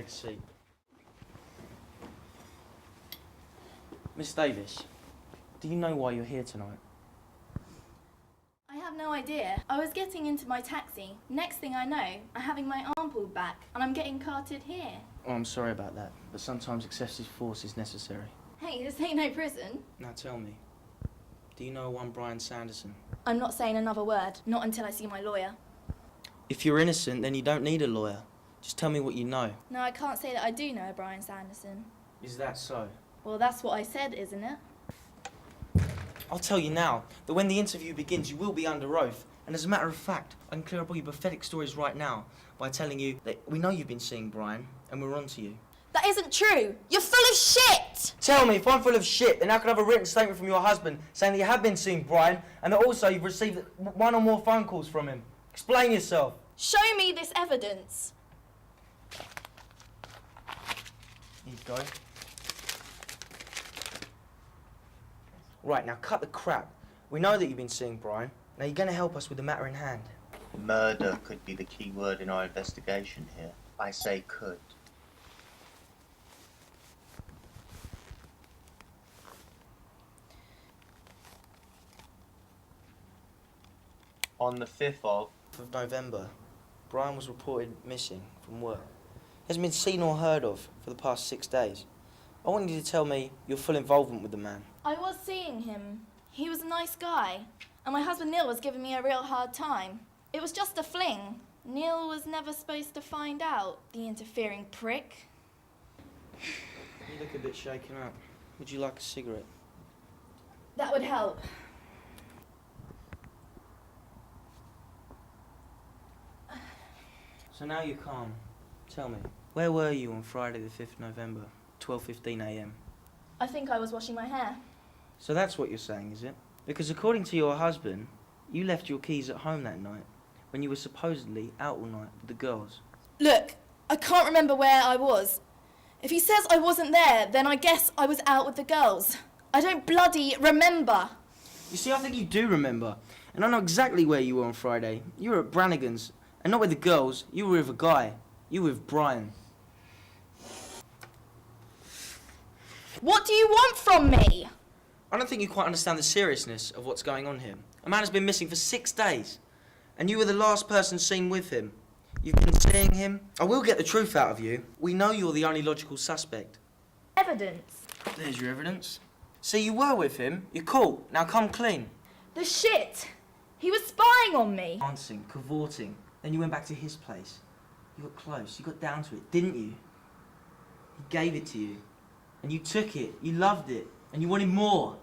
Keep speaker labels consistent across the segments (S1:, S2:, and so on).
S1: Take a seat. Miss Davis, do you know why you're here tonight?
S2: I have no idea. I was getting into my taxi. Next thing I know, I'm having my arm pulled back and I'm getting carted here.
S1: Oh, I'm sorry about that, but sometimes excessive force is necessary.
S2: Hey, this ain't no prison.
S1: Now tell me, do you know one Brian Sanderson?
S2: I'm not saying another word, not until I see my lawyer.
S1: If you're innocent, then you don't need a lawyer. Just tell me what you know.
S2: No, I can't say that I do know a Brian Sanderson.
S1: Is that so?
S2: Well, that's what I said, isn't it?
S1: I'll tell you now that when the interview begins, you will be under oath. And as a matter of fact, I can clear up all your pathetic stories right now by telling you that we know you've been seeing Brian and we're on to you.
S2: That isn't true! You're full of shit!
S1: Tell me, if I'm full of shit, then I could have a written statement from your husband saying that you have been seeing Brian and that also you've received one or more phone calls from him. Explain yourself.
S2: Show me this evidence.
S1: Here you go. Right, now cut the crap. We know that you've been seeing Brian. Now you're going to help us with the matter in hand.
S3: Murder could be the key word in our investigation here. I say could. On the 5th of
S1: November, Brian was reported missing from work. He hasn't been seen or heard of for the past 6 days. I want you to tell me your full involvement with the man.
S2: I was seeing him. He was a nice guy. And my husband Neil was giving me a real hard time. It was just a fling. Neil was never supposed to find out, the interfering prick.
S1: You look a bit shaken up. Would you like a cigarette?
S2: That would help.
S1: So now you're calm. Tell me, where were you on Friday the 5th November, 12:15 a.m?
S2: I think I was washing my hair.
S1: So that's what you're saying, is it? Because according to your husband, you left your keys at home that night when you were supposedly out all night with the girls.
S2: Look, I can't remember where I was. If he says I wasn't there, then I guess I was out with the girls. I don't bloody remember.
S1: You see, I think you do remember. And I know exactly where you were on Friday. You were at Brannigan's. And not with the girls, you were with a guy. You were with Brian.
S2: What do you want from me?
S1: I don't think you quite understand the seriousness of what's going on here. A man has been missing for 6 days. And you were the last person seen with him. You've been seeing him. I will get the truth out of you. We know you're the only logical suspect.
S2: Evidence.
S1: There's your evidence. See, you were with him. You're caught. Now come clean.
S2: The shit. He was spying on me.
S1: Dancing, cavorting. Then you went back to his place. You got close. You got down to it, didn't you? He gave it to you. And you took it. You loved it. And you wanted more.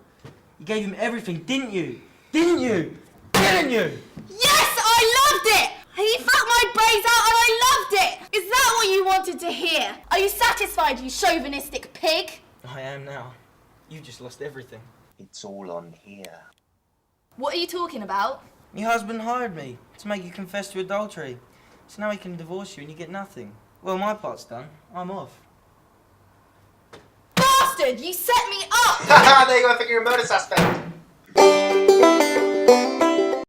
S1: You gave him everything, didn't you? Didn't you? Didn't you?
S2: Yes, I loved it! He fucked my brains out and I loved it! Is that what you wanted to hear? Are you satisfied, you chauvinistic pig?
S1: I am now. You just lost everything.
S3: it's all on here.
S2: What are you talking about?
S1: Your husband hired me to make you confess to adultery. So now he can divorce you and you get nothing. Well, my part's done. I'm off.
S2: Bastard! You set me up!
S3: There you go, I think you're a murder suspect.